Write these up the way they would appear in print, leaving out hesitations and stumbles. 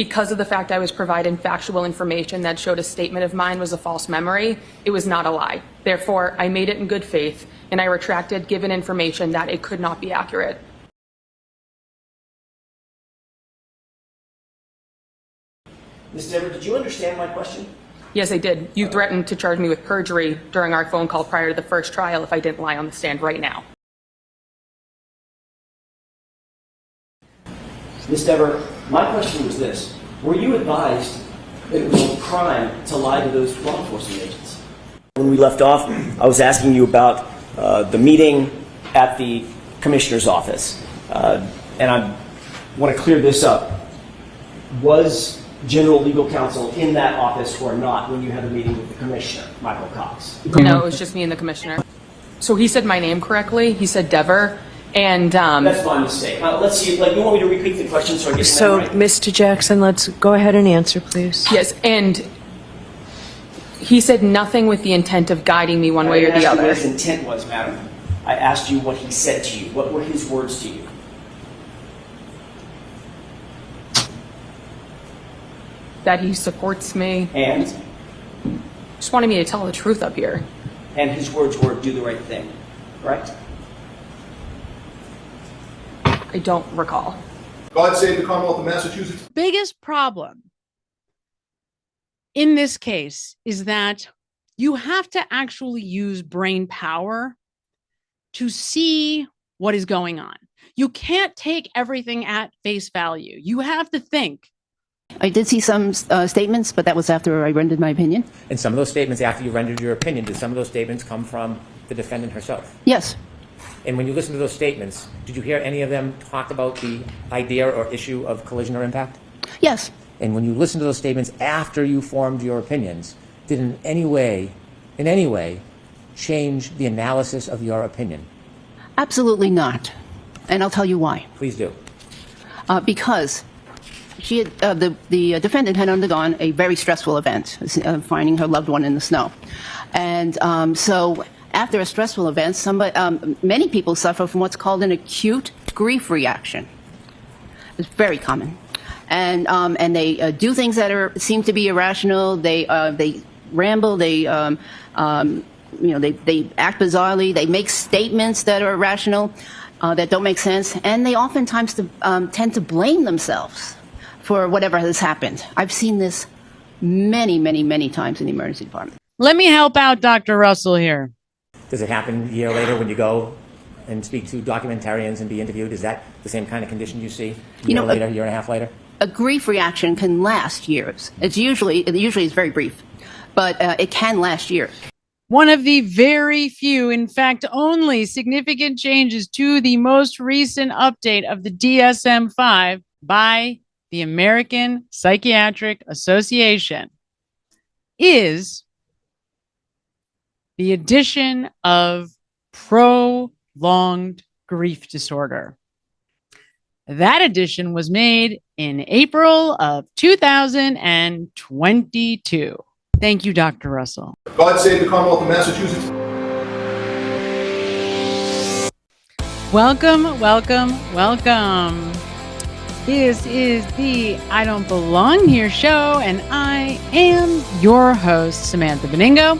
Because of the fact I was provided factual information that showed a statement of mine was a false memory, it was not a lie. Therefore, I made it in good faith, and I retracted given information that it could not be accurate. Ms. Dever, did you understand my question? Yes, I did. You threatened to charge me with perjury during our phone call prior to the first trial if I didn't lie on the stand right now. Ms. Dever, my question was this. Were you advised that it was a crime to lie to those law enforcement agents? When we left off, I was asking you about the meeting at the commissioner's office. And I want to clear this up. Was General Legal Counsel in that office or not when you had a meeting with the commissioner, Michael Cox? No, it was just me and the commissioner. So he said my name correctly. He said Dever. And that's my mistake. Let's see. Like, you want me to repeat the question so I get So, right? Mr. Jackson, let's go ahead and answer, please. yes, and he said nothing with the intent of guiding me one way or the other. What his intent was, madam. I asked you what he said to you. What were his words to you? That he supports me. And? Just wanted me to tell the truth up here. And his words were, do the right thing, right? I don't recall. God save the Commonwealth of Massachusetts. Biggest problem in this case is that you have to actually use brain power to see what is going on. You can't take everything at face value. You have to think. I did see some statements, but that was after I rendered my opinion. And some of those statements, after you rendered your opinion, did some of those statements come from the defendant herself? Yes. And when you listen to those statements, did you hear any of them talk about the idea or issue of collision or impact? Yes. And when you listen to those statements after you formed your opinions, did in any way change the analysis of your opinion? Absolutely not. And I'll tell you why. Please do. Because she had, the defendant had undergone a very stressful event, finding her loved one in the snow. And so after a stressful event, many people suffer from what's called an acute grief reaction. It's very common. And they do things that seem to be irrational. They ramble. They act bizarrely. They make statements that are irrational, that don't make sense. And they oftentimes tend to blame themselves for whatever has happened. I've seen this many, many, many times in the emergency department. Let me help out Dr. Russell here. Does it happen a year later when you go and speak to documentarians and be interviewed? Is that the same kind of condition you see a year later, year and a half later? A grief reaction can last years. It usually is very brief, but it can last years. One of the very few, in fact, only significant changes to the most recent update of the DSM-5 by the American Psychiatric Association is the addition of prolonged grief disorder. That addition was made in April of 2022. Thank you, Dr. Russell. God save the Commonwealth of Massachusetts. Welcome, welcome, welcome. This is the I Don't Belong Here show, and I am your host, Samantha Benigno.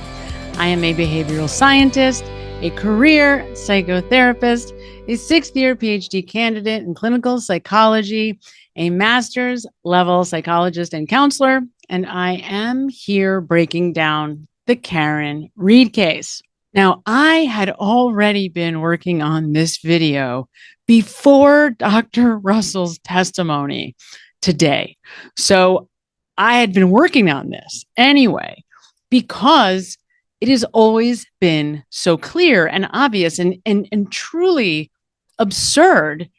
I am a behavioral scientist, a career psychotherapist, a sixth-year PhD candidate in clinical psychology, a master's level psychologist and counselor, and I am here breaking down the Karen Read case. Now, I had already been working on this video before Dr. Russell's testimony today. So I had been working on this anyway, because it has always been so clear and obvious and truly absurd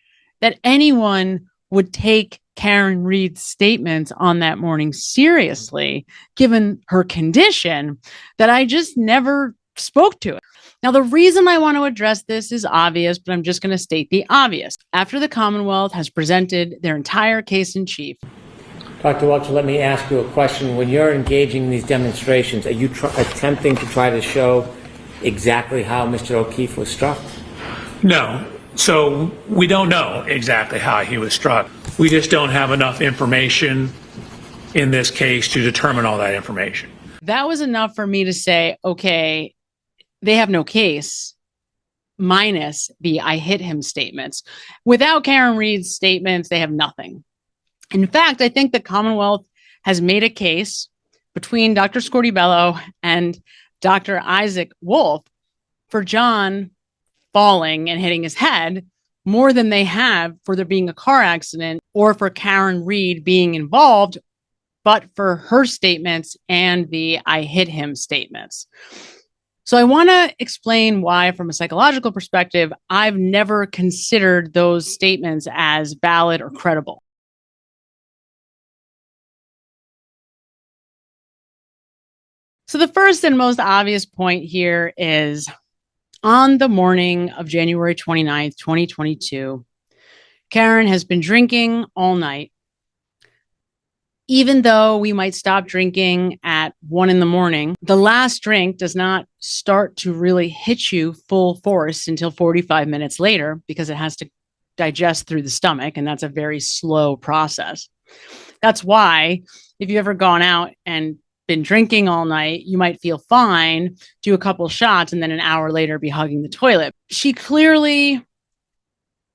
that anyone would take Karen Read's statements on that morning seriously, given her condition, that I just never spoke to it. Now, the reason I want to address this is obvious, but I'm just going to state the obvious. After the Commonwealth has presented their entire case in chief. Dr. Welcher, let me ask you a question. When you're engaging in these demonstrations, are you attempting to try to show exactly how Mr. O'Keefe was struck? No. So we don't know exactly how he was struck. We just don't have enough information in this case to determine all that information. That was enough for me to say, okay, they have no case, minus the I hit him statements. Without Karen Reed's statements, they have nothing. In fact, I think the Commonwealth has made a case between Dr. Scortibello and Dr. Isaac Wolf for John falling and hitting his head more than they have for there being a car accident or for Karen Reed being involved, but for her statements and the I hit him statements. So I want to explain why, from a psychological perspective, I've never considered those statements as valid or credible. So the first and most obvious point here is on the morning of January 29th, 2022, Karen has been drinking all night. Even though we might stop drinking at 1 a.m, the last drink does not start to really hit you full force until 45 minutes later because it has to digest through the stomach, and that's a very slow process. That's why if you've ever gone out and been drinking all night, you might feel fine, do a couple shots, and then an hour later be hugging the toilet. She clearly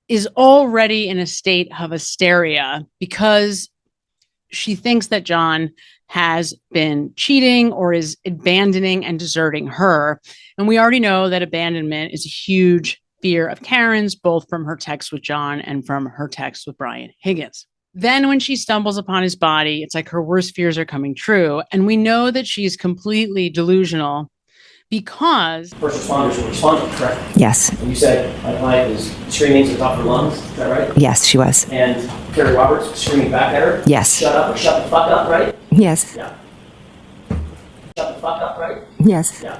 is already in a state of hysteria because she thinks that John has been cheating or is abandoning and deserting her. And we already know that abandonment is a huge fear of Karen's, both from her text with John and from her text with Brian Higgins. Then when she stumbles upon his body, it's like her worst fears are coming true. And we know that she's completely delusional because... First responders were responding, correct? Yes. And you said my client was screaming to the top of her lungs, is that right? Yes, she was. And Kerry Roberts was screaming back at her? Yes. Shut up or shut the fuck up, right? Yes. Yeah. Shut the fuck up, right? Yes. Yeah.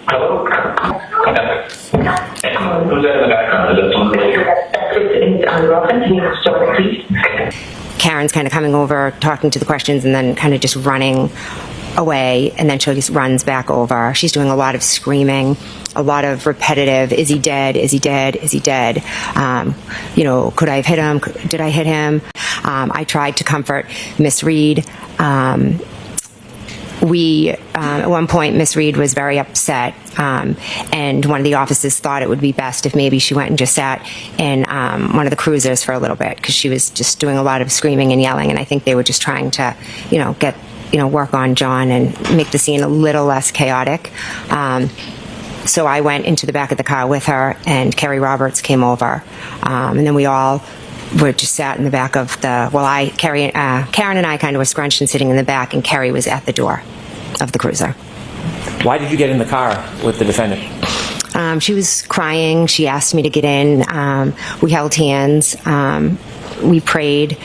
Hello? Okay. Who's that in the background? Is that somebody? Karen's kind of coming over, talking to the questions, and then kind of just running away, and then she just runs back over. She's doing a lot of screaming, a lot of repetitive, is he dead, is he dead, is he dead? Could I have hit him? Did I hit him? I tried to comfort Miss Reed. At one point, Miss Reed was very upset, and one of the officers thought it would be best if maybe she went and just sat in one of the cruisers for a little bit because she was just doing a lot of screaming and yelling, and I think they were just trying to, work on John and make the scene a little less chaotic. So I went into the back of the car with her, and Kerry Roberts came over, and then we all were just sat in the back of Karen and I kind of were scrunched and sitting in the back, and Kerry was at the door of the cruiser. Why did you get in the car with the defendant? She was crying. She asked me to get in. We held hands. We prayed.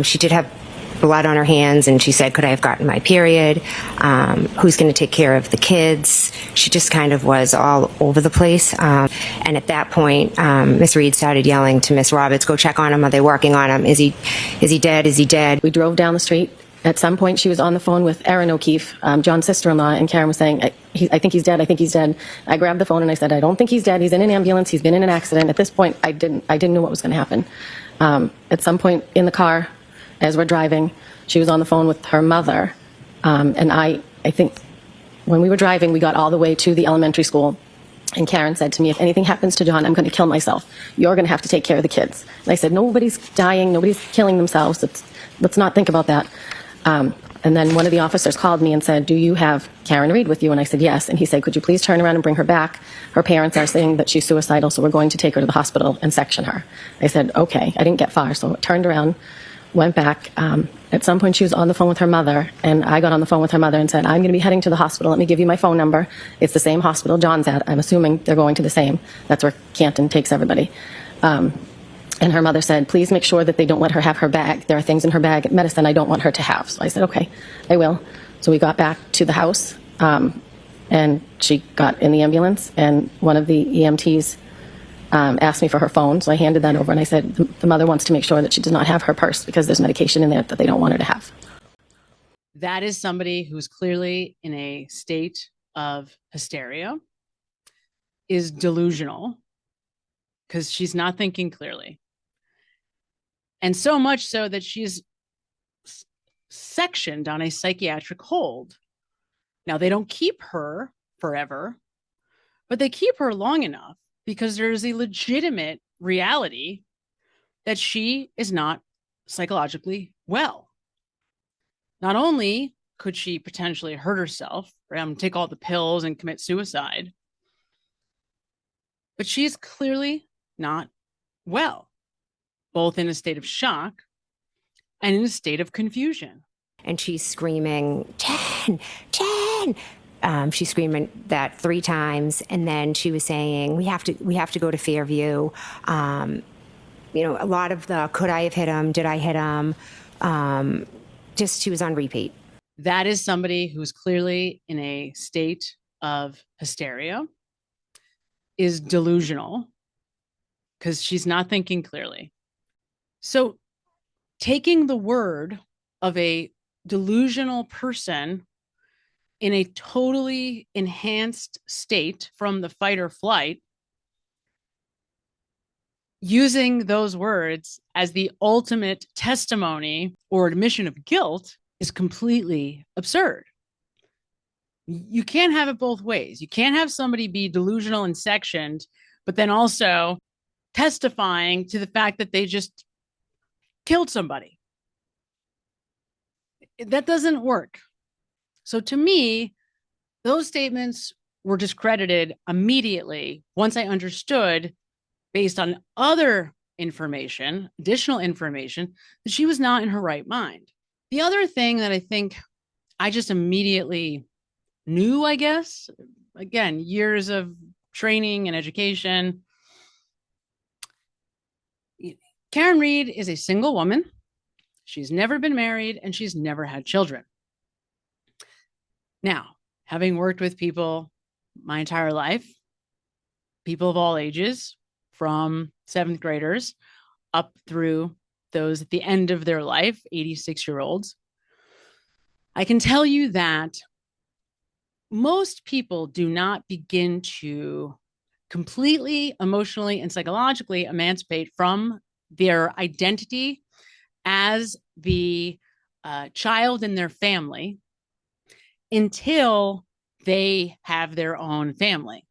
She did have blood on her hands, and she said, could I have gotten my period? Who's going to take care of the kids? She just kind of was all over the place. And at that point, Miss Reed started yelling to Miss Roberts, go check on him. Are they working on him? Is he dead? Is he dead? We drove down the street. At some point, she was on the phone with Erin O'Keefe, John's sister-in-law, and Karen was saying, I think he's dead, I think he's dead. I grabbed the phone and I said, I don't think he's dead. He's in an ambulance. He's been in an accident. At this point, I didn't know what was going to happen. At some point in the car, as we're driving, she was on the phone with her mother. And I think when we were driving, we got all the way to the elementary school. And Karen said to me, if anything happens to John, I'm going to kill myself. You're going to have to take care of the kids. And I said, nobody's dying. Nobody's killing themselves. Let's not think about that. And then one of the officers called me and said, do you have Karen Reed with you? And I said, yes. And he said, could you please turn around and bring her back? Her parents are saying that she's suicidal, so we're going to take her to the hospital and section her. I said, okay. I didn't get far, so I turned around, went back. At some point, she was on the phone with her mother, and I got on the phone with her mother and said, I'm going to be heading to the hospital. Let me give you my phone number. It's the same hospital John's at. I'm assuming they're going to the same. That's where Canton takes everybody. And her mother said, please make sure that they don't let her have her bag. There are things in her bag, medicine I don't want her to have. So I said, okay, I will. So we got back to the house, and she got in the ambulance, and one of the EMTs asked me for her phone. So I handed that over, and I said, the mother wants to make sure that she does not have her purse because there's medication in there that they don't want her to have. That is somebody who's clearly in a state of hysteria. is delusional because she's not thinking clearly. And so much so that she's sectioned on a psychiatric hold. Now, they don't keep her forever, but they keep her long enough because there's a legitimate reality that she is not psychologically well. Not only could she potentially hurt herself, take all the pills and commit suicide, but she's clearly not well, both in a state of shock and in a state of confusion. And she's screaming, Jen, Jen. She's screaming that 3 times, and then she was saying, "We have to go to Fairview." A lot of the "could I have hit him? Did I hit him?" Just she was on repeat. That is somebody who's clearly in a state of hysteria, is delusional because she's not thinking clearly. So, taking the word of a delusional person in a totally enhanced state from the fight or flight, using those words as the ultimate testimony or admission of guilt is completely absurd. You can't have it both ways. You can't have somebody be delusional and sectioned, but then also testifying to the fact that they just killed somebody. That doesn't work. So to me, those statements were discredited immediately once I understood, based on other information, additional information, that she was not in her right mind. The other thing that I think I just immediately knew, I guess, again, years of training and education, Karen Reed is a single woman. She's never been married and she's never had children. Now, having worked with people my entire life, people of all ages, from 7th graders up through those at the end of their life, 86-year-olds, I can tell you that most people do not begin to completely emotionally and psychologically emancipate from their identity as the child in their family until they have their own family.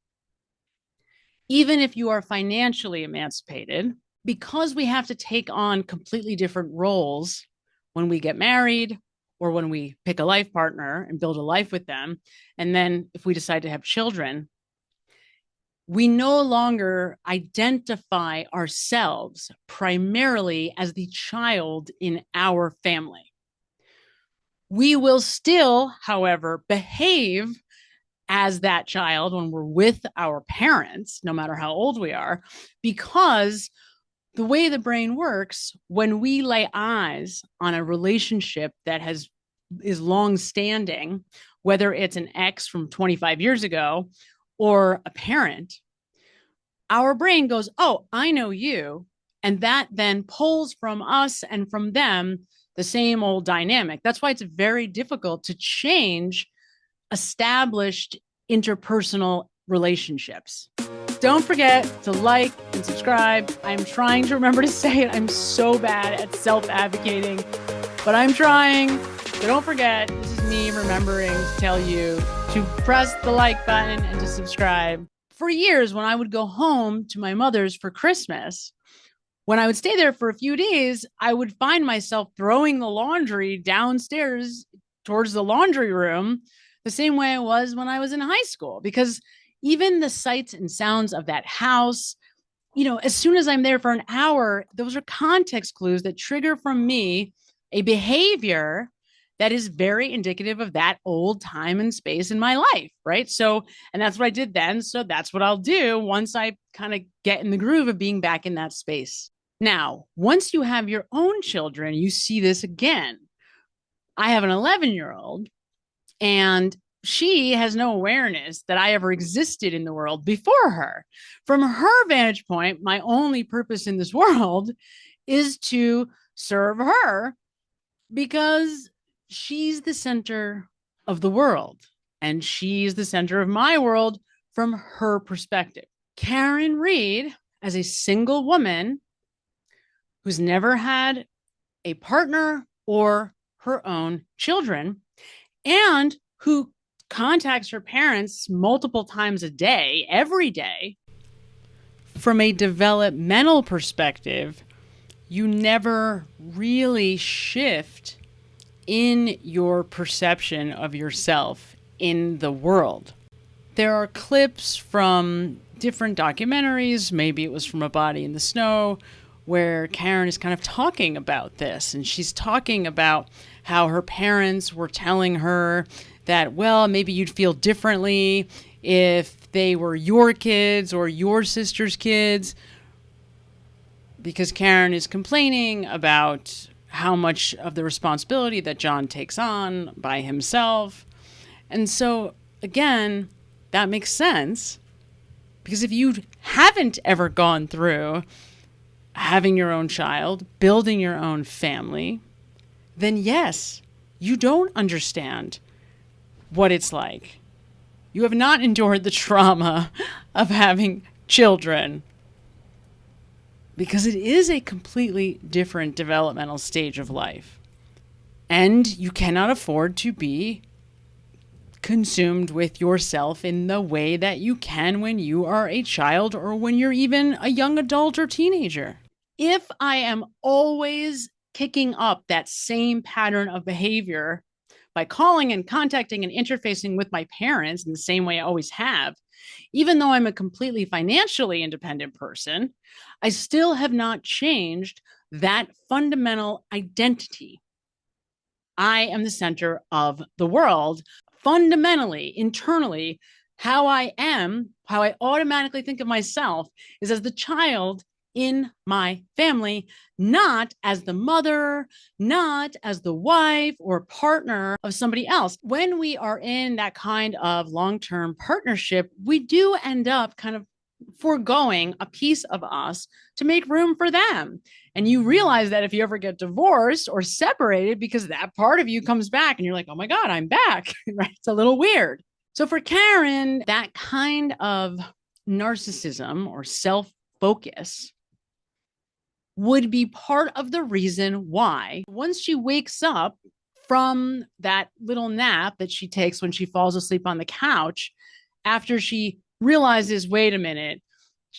Even if you are financially emancipated, because we have to take on completely different roles when we get married or when we pick a life partner and build a life with them, and then if we decide to have children, we no longer identify ourselves primarily as the child in our family. We will still, however, behave as that child when we're with our parents, no matter how old we are, because the way the brain works, when we lay eyes on a relationship that is long-standing, whether it's an ex from 25 years ago or a parent, our brain goes, "Oh, I know you." And that then pulls from us and from them the same old dynamic. That's why it's very difficult to change established interpersonal relationships. Don't forget to like and subscribe. I'm trying to remember to say it. I'm so bad at self-advocating, but I'm trying. So don't forget, this is me remembering to tell you to press the like button and to subscribe. For years, when I would go home to my mother's for Christmas, when I would stay there for a few days, I would find myself throwing the laundry downstairs towards the laundry room the same way I was when I was in high school, because even the sights and sounds of that house, as soon as I'm there for an hour, those are context clues that trigger from me a behavior that is very indicative of that old time and space in my life, right? So, and that's what I did then. So that's what I'll do once I kind of get in the groove of being back in that space. Now, once you have your own children, you see this again. I have an 11-year-old, and she has no awareness that I ever existed in the world before her. From her vantage point, my only purpose in this world is to serve her, because she's the center of the world and she's the center of my world from her perspective. Karen Reed, as a single woman who's never had a partner or her own children, and who contacts her parents multiple times a day, every day, from a developmental perspective, you never really shift in your perception of yourself in the world. There are clips from different documentaries, maybe it was from A Body in the Snow, where Karen is kind of talking about this. And she's talking about how her parents were telling her that, well, maybe you'd feel differently if they were your kids or your sister's kids, because Karen is complaining about how much of the responsibility that John takes on by himself. And so, again, that makes sense, because if you haven't ever gone through having your own child, building your own family, then yes, you don't understand what it's like. You have not endured the trauma of having children, because it is a completely different developmental stage of life. And you cannot afford to be consumed with yourself in the way that you can when you are a child or when you're even a young adult or teenager. If I am always kicking up that same pattern of behavior by calling and contacting and interfacing with my parents in the same way I always have, even though I'm a completely financially independent person, I still have not changed that fundamental identity. I am the center of the world. Fundamentally, internally, how I am, how I automatically think of myself is as the child in my family, not as the mother, not as the wife or partner of somebody else. When we are in that kind of long-term partnership, we do end up kind of foregoing a piece of us to make room for them. And you realize that if you ever get divorced or separated, because that part of you comes back and you're like, oh my God, I'm back, right? It's a little weird. So for Karen, that kind of narcissism or self-focus would be part of the reason why, once she wakes up from that little nap that she takes when she falls asleep on the couch, after she realizes, wait a minute,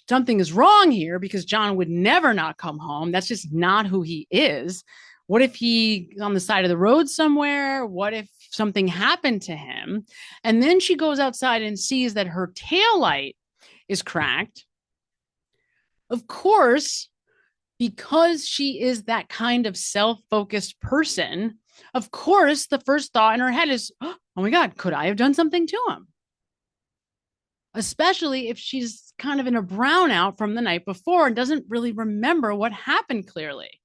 something is wrong here, because John would never not come home. That's just not who he is. What if he's on the side of the road somewhere? What if something happened to him? And then she goes outside and sees that her taillight is cracked. Of course, because she is that kind of self-focused person, of course, the first thought in her head is, oh my God, could I have done something to him? Especially if she's kind of in a brownout from the night before and doesn't really remember what happened clearly.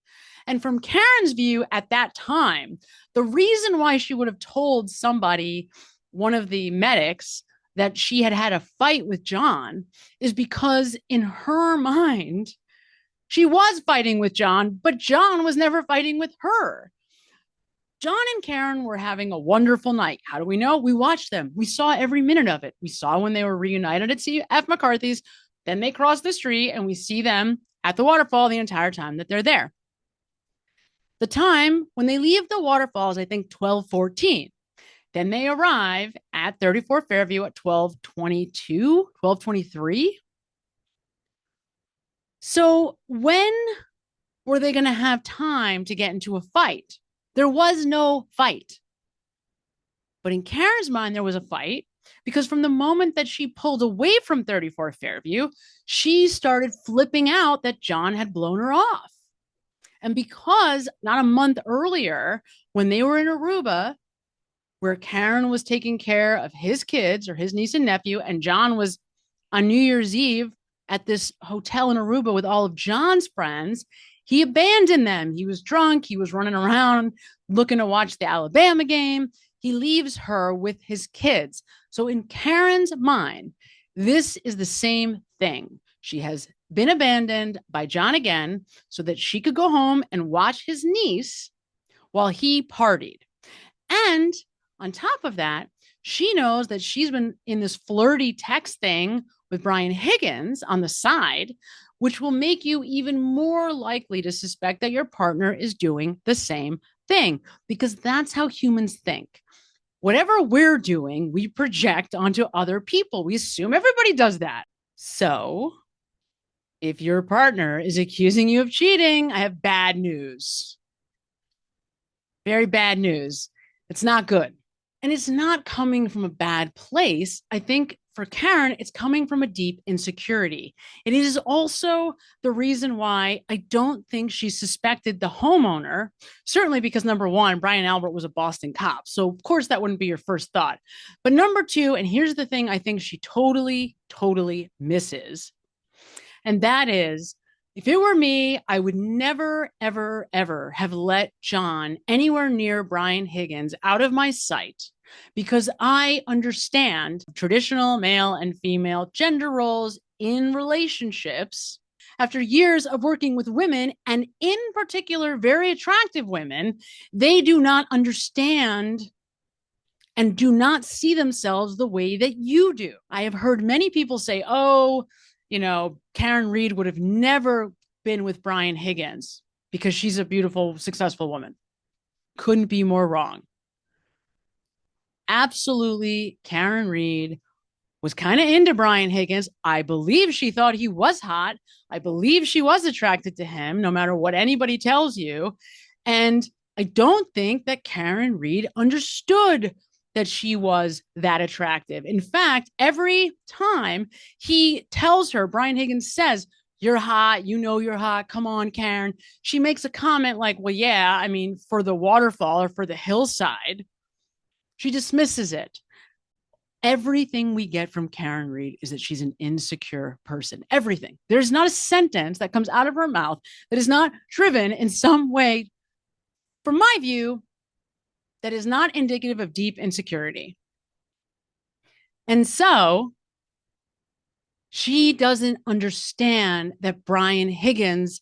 And from Karen's view at that time, the reason why she would have told somebody, one of the medics, that she had had a fight with John is because in her mind, she was fighting with John, but John was never fighting with her. John and Karen were having a wonderful night. How do we know? We watched them. We saw every minute of it. We saw when they were reunited at C.F. McCarthy's. Then they cross the street and we see them at the waterfall the entire time that they're there. The time when they leave the waterfall is, I think, 12:14. Then they arrive at 34 Fairview at 12:22, 12:23. So when were they going to have time to get into a fight? There was no fight. But in Karen's mind, there was a fight, because from the moment that she pulled away from 34 Fairview, she started flipping out that John had blown her off. And because not a month earlier, when they were in Aruba, where Karen was taking care of his kids or his niece and nephew, and John was on New Year's Eve at this hotel in Aruba with all of John's friends, he abandoned them. He was drunk. He was running around looking to watch the Alabama game. He leaves her with his kids. So in Karen's mind, this is the same thing. She has been abandoned by John again so that she could go home and watch his niece while he partied. And on top of that, She knows that she's been in this flirty text thing with Brian Higgins on the side, which will make you even more likely to suspect that your partner is doing the same thing, because that's how humans think. Whatever we're doing, we project onto other people. We assume everybody does that. So if your partner is accusing you of cheating, I have bad news. Very bad news. It's not good. And it's not coming from a bad place. I think for Karen, it's coming from a deep insecurity. It is also the reason why I don't think she suspected the homeowner, certainly because number one, Brian Albert was a Boston cop. So of course that wouldn't be your first thought. But number two, and here's the thing I think she totally misses. And that is, if it were me, I would never, ever have let John anywhere near Brian Higgins out of my sight, because I understand traditional male and female gender roles in relationships. After years of working with women, and in particular, very attractive women, they do not understand and do not see themselves the way that you do. I have heard many people say, oh, Karen Reed would have never been with Brian Higgins because she's a beautiful, successful woman. Couldn't be more wrong. Absolutely, Karen Reed was kind of into Brian Higgins. I believe she thought he was hot. I believe she was attracted to him, no matter what anybody tells you. And I don't think that Karen Reed understood that she was that attractive. In fact, every time he tells her, Brian Higgins says, "You're hot, you're hot, come on, Karen," she makes a comment like, well, yeah, I mean, for the waterfall or for the hillside. She dismisses it. Everything we get from Karen Reed is that she's an insecure person. Everything. There's not a sentence that comes out of her mouth that is not driven in some way, from my view, that is not indicative of deep insecurity. And so she doesn't understand that Brian Higgins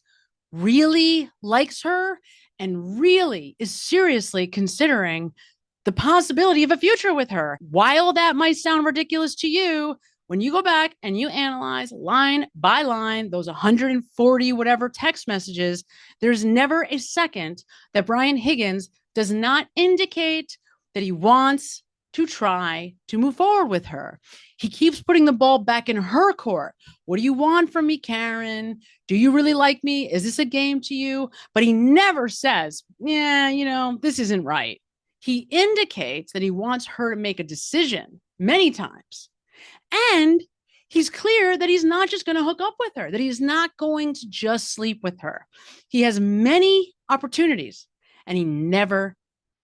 really likes her and really is seriously considering the possibility of a future with her. While that might sound ridiculous to you, when you go back and you analyze line by line, those 140 whatever text messages, there's never a second that Brian Higgins does not indicate that he wants to try to move forward with her. He keeps putting the ball back in her court. What do you want from me, Karen? Do you really like me? Is this a game to you? But he never says, yeah, this isn't right. He indicates that he wants her to make a decision many times. And he's clear that he's not just going to hook up with her, that he's not going to just sleep with her. He has many opportunities, and he never,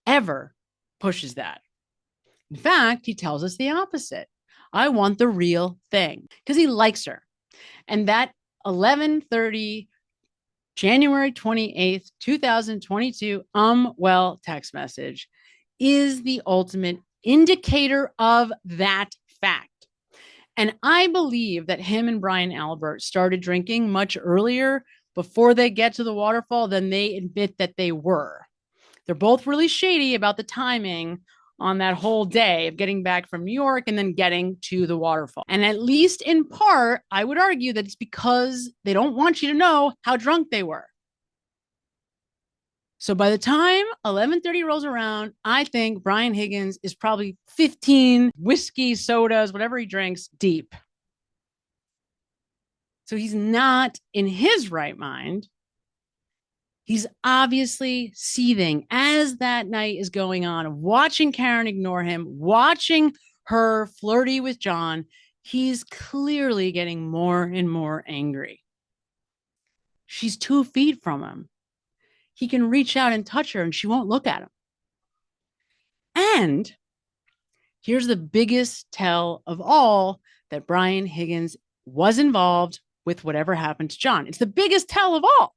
ever pushes that. In fact, he tells us the opposite. I want the real thing, because he likes her. And that 11:30, January 28th, 2022, well text message is the ultimate indicator of that fact. And I believe that him and Brian Albert started drinking much earlier, before they get to the waterfall, than they admit that they were. They're both really shady about the timing on that whole day of getting back from New York and then getting to the waterfall. And at least in part, I would argue that it's because they don't want you to know how drunk they were. So by the time 11:30 rolls around, I think Brian Higgins is probably 15 whiskey, sodas, whatever he drinks, deep. So he's not in his right mind. He's obviously seething as that night is going on, watching Karen ignore him, watching her flirty with John. He's clearly getting more and more angry. She's 2 feet from him. He can reach out and touch her and she won't look at him. And here's the biggest tell of all, that Brian Higgins was involved with whatever happened to John. It's the biggest tell of all.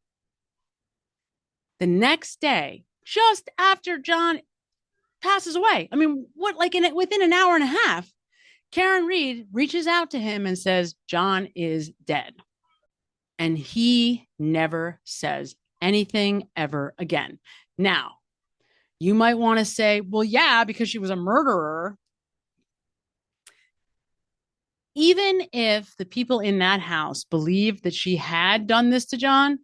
The next day, just after John passes away, within an hour and a half, Karen Reed reaches out to him and says, John is dead. And he never says anything ever again. Now, you might want to say, well, yeah, because she was a murderer. even if the people in that house believed that she had done this to John,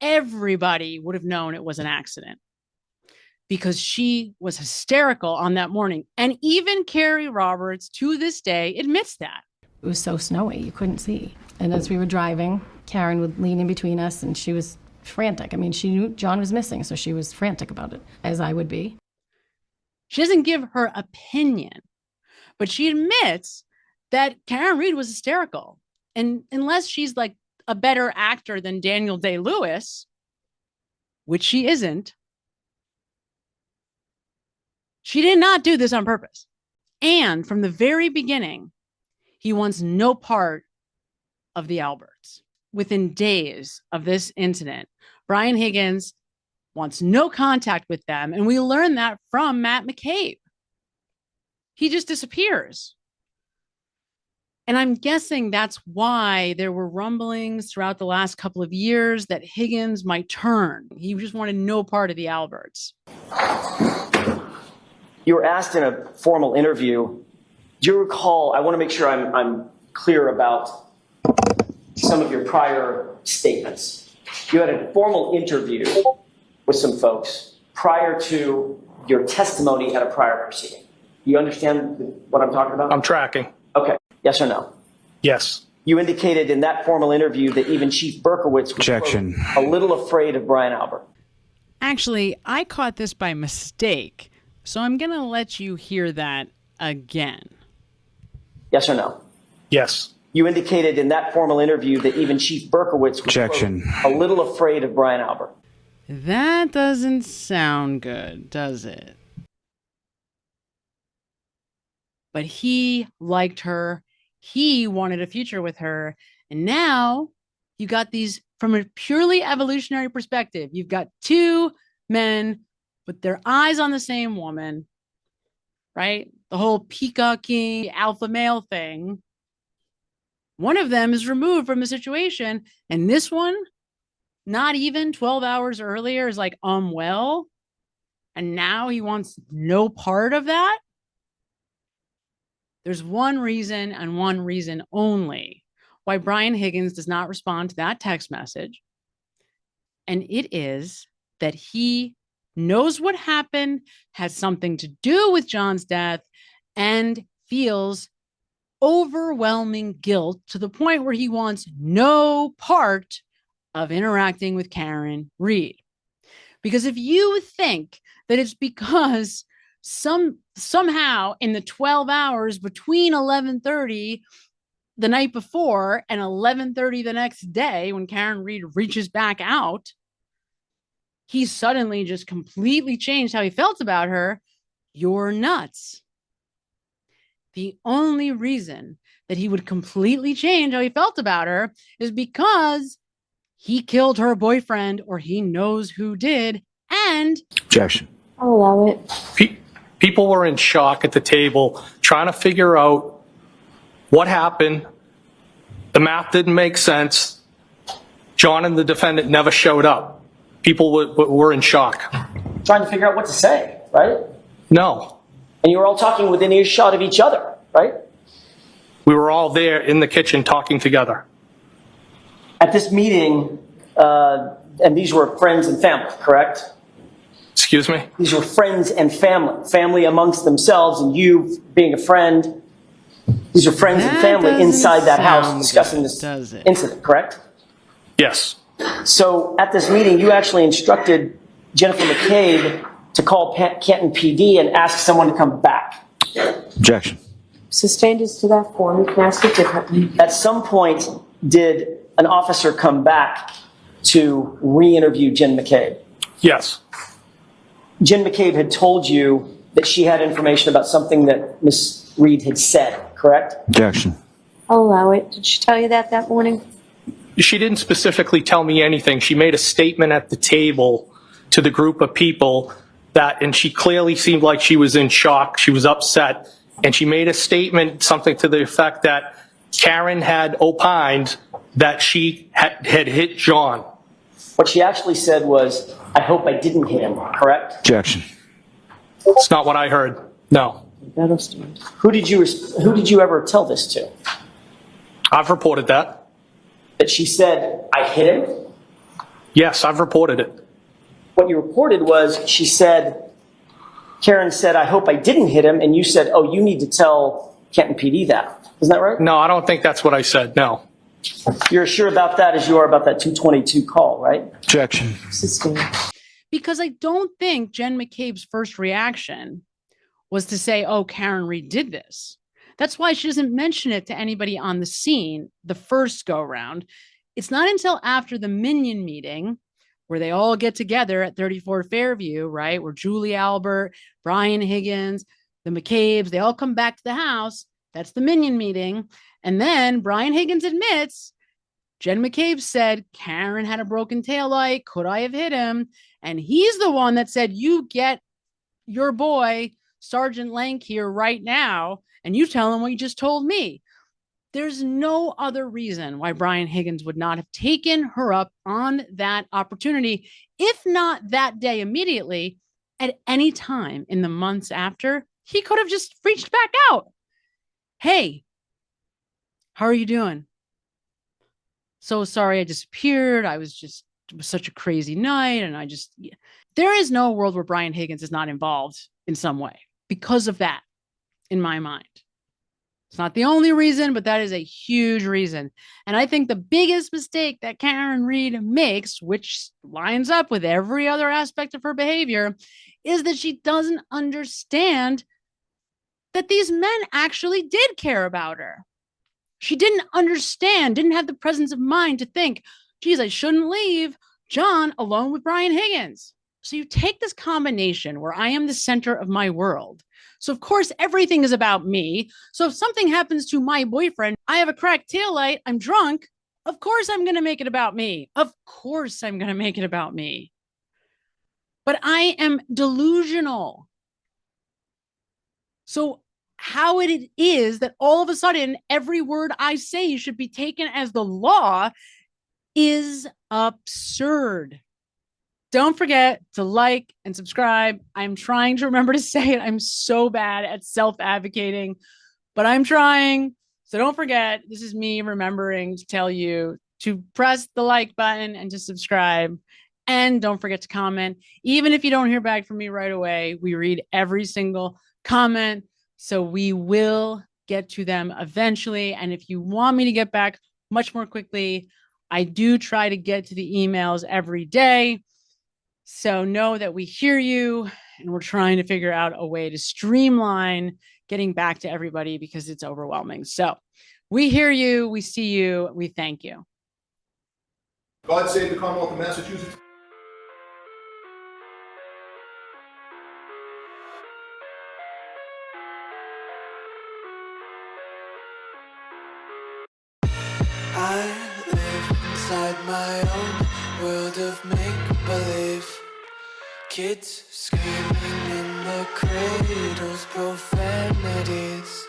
everybody would have known it was an accident because she was hysterical on that morning. And even Kerry Roberts, to this day, admits that. It was so snowy, you couldn't see. And as we were driving, Karen would lean in between us, and she was frantic. I mean, she knew John was missing, so she was frantic about it, as I would be. She doesn't give her opinion, but she admits that Karen Reed was hysterical. And unless she's like a better actor than Daniel Day-Lewis, which she isn't, she did not do this on purpose. And from the very beginning, he wants no part of the Alberts. Within days of this incident, Brian Higgins wants no contact with them. And we learn that from Matt McCabe. He just disappears. And I'm guessing that's why there were rumblings throughout the last couple of years that Higgins might turn. He just wanted no part of the Alberts. You were asked in a formal interview, do you recall, I want to make sure I'm clear about some of your prior statements. You had a formal interview with some folks prior to your testimony at a prior proceeding. You understand what I'm talking about? I'm tracking. Okay. Yes or no? Yes. You indicated in that formal interview that even Chief Berkowitz was Objection. quote, a little afraid of Brian Albert. Actually, I caught this by mistake, so I'm going to let you hear that again. Yes or no? Yes. You indicated in that formal interview that even Chief Berkowitz was Objection. quote, a little afraid of Brian Albert. That doesn't sound good, does it? But he liked her. He wanted a future with her. And now you got these, from a purely evolutionary perspective, you've got two men with their eyes on the same woman, right? The whole peacocking alpha male thing. One of them is removed from the situation. And this one, not even 12 hours earlier, is like, well, and now he wants no part of that. There's one reason and one reason only why Brian Higgins does not respond to that text message. And it is that he knows what happened, has something to do with John's death, and feels overwhelming guilt to the point where he wants no part of interacting with Karen Reed. Because if you think that it's because somehow in the 12 hours between 11:30 the night before and 11:30 the next day, when Karen Reed reaches back out, he suddenly just completely changed how he felt about her, you're nuts. The only reason that he would completely change how he felt about her is because he killed her boyfriend, or he knows who did, and... Objection. I'll allow it. People were in shock at the table trying to figure out what happened. The math didn't make sense. John and the defendant never showed up. People were in shock. Trying to figure out what to say, right? No. And you were all talking within earshot of each other, right? We were all there in the kitchen talking together. At this meeting, and these were friends and family, correct? Excuse me? These were friends and family amongst themselves, and you being a friend. These are friends and family inside that house discussing this incident, correct? Yes. So at this meeting, you actually instructed Jennifer McCabe to call Canton PD and ask someone to come back. Objection. Sustained is to that form. You can ask it differently. At some point, did an officer come back to re-interview Jen McCabe? Yes. Jen McCabe had told you that she had information about something that Ms. Reed had said, correct? Objection. I'll allow it. Did she tell you that morning? She didn't specifically tell me anything. She made a statement at the table to the group of people and she clearly seemed like she was in shock. She was upset. And she made a statement, something to the effect that Karen had opined that she had hit John. What she actually said was, I hope I didn't hit him, correct? Objection. It's not what I heard. No. That'll stand. Who did you ever tell this to? I've reported that. That she said, I hit him? Yes, I've reported it. What you reported was Karen said, I hope I didn't hit him, and you said, oh, you need to tell Kenton PD that. Isn't that right? No, I don't think that's what I said, no. You're as sure about that as you are about that 222 call, right? Objection. Sustained. Because I don't think Jen McCabe's first reaction was to say, oh, Karen Reed did this. That's why she doesn't mention it to anybody on the scene the first go round. It's not until after the Minion meeting where they all get together at 34 Fairview, right? Where Julie Albert, Brian Higgins, the McCabes, they all come back to the house. That's the Minion meeting. And then Brian Higgins admits, Jen McCabe said, Karen had a broken taillight. Could I have hit him? And he's the one that said, you get your boy, Sergeant Lank, here right now, and you tell him what you just told me. There's no other reason why Brian Higgins would not have taken her up on that opportunity, if not that day immediately, at any time in the months after. He could have just reached back out. Hey, how are you doing? So sorry I disappeared. It was such a crazy night. And there is no world where Brian Higgins is not involved in some way because of that, in my mind. It's not the only reason, but that is a huge reason. And I think the biggest mistake that Karen Reed makes, which lines up with every other aspect of her behavior, is that she doesn't understand that these men actually did care about her. She didn't have the presence of mind to think, geez, I shouldn't leave John alone with Brian Higgins. So you take this combination where I am the center of my world. So of course, everything is about me. So if something happens to my boyfriend, I have a cracked taillight, I'm drunk, of course I'm going to make it about me. Of course I'm going to make it about me. But I am delusional. So how it is that all of a sudden every word I say should be taken as the law is absurd. Don't forget to like and subscribe. I'm trying to remember to say it. I'm so bad at self-advocating, but I'm trying. So don't forget, this is me remembering to tell you to press the like button and to subscribe. And don't forget to comment. Even if you don't hear back from me right away, we read every single comment. So we will get to them eventually. And if you want me to get back much more quickly, I do try to get to the emails every day. So know that we hear you and we're trying to figure out a way to streamline getting back to everybody because it's overwhelming. So we hear you, we see you, we thank you. God save the Commonwealth of Massachusetts. I live inside my own world of make-believe. Kids screaming in the cradles, profanities.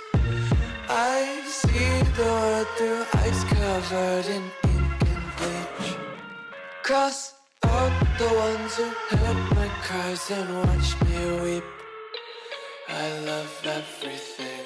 I see the world through ice covered in ink and bleach. Cross out the ones who heard my cries and watched me weep. I love everything.